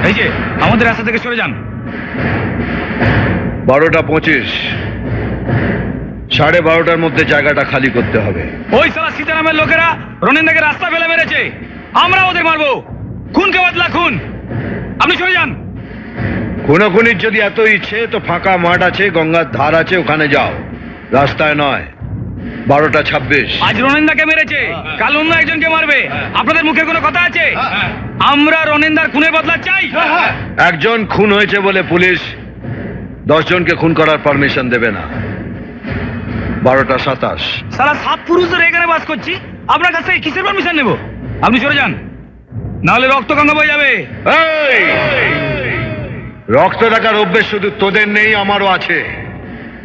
এই যে আমাদের রাস্তা থেকে সরে যান। 12:25, 12:30টার মধ্যে জায়গাটা খালি করতে হবে। ওই সালা সীতারামের লোকেরা রনিন্দাকে রাস্তা ফেলে মেরেছে, আমরা ওদের মারবো। খুনকে বদলা খুন, আপনি সরে যান। খুনোখুনির যদি এত ইচ্ছে তো ফাঁকা মাঠ আছে, গঙ্গার ধার আছে, ওখানে যাও, রাস্তায় নয়। 12:26। আজ রনিন্দাকে মেরেছে, কাল অন্য একজনকে মারবে। আপনাদের মুখে কোনো কথা আছে? আমরা রনিন্দার খুনের বদলা চাই। একজন খুন হয়েছে বলে পুলিশ 10 জনকে খুন করার পারমিশন দেবে না। 12:27। সালা 7 পুরুষ ধরে এখানে বাস করছি, আপনার কাছ থেকে কিসের পারমিশন নেব? আপনি সরে যান, নাহলে রক্ত গঙ্গা বয়ে যাবে। এই, রক্ত দেখার অভ্যেস শুধু তোদের নেই, আমারও আছে।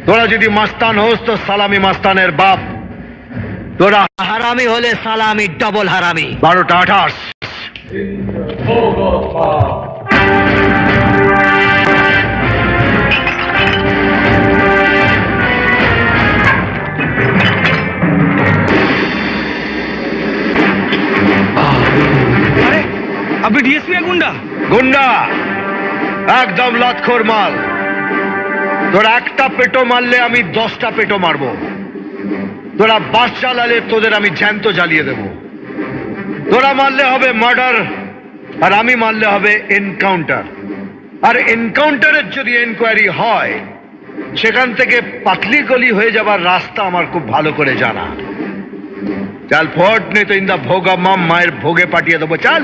তোরা যদি মাস্তান হোস তো সালামি মাস্তানের বাপ, তোরা হারামি হলে সালামি ডবল হারামি। 12:28। আরে আপনি ডিএসপি না গুন্ডা? গুন্ডা, একদম লাতখোর মাল। তোরা একটা পেটো মারলে আমি 10টা পেটো মারবো। তোরা বাস চালালে তোদের আমি জ্যান্ত জ্বালিয়ে দেব। তোরা মারলে হবে মার্ডার, আর আমি মারলে হবে এনকাউন্টার। আর এনকাউন্টারের যদি এনকোয়ারি হয়, সেখান থেকে পাতলি গলি হয়ে যাবার রাস্তা আমার খুব ভালো করে জানা। চাল ফোর্ট নেই তো ইন্দা ভোগ মায়ের ভোগে পাঠিয়ে দেবো। চাল।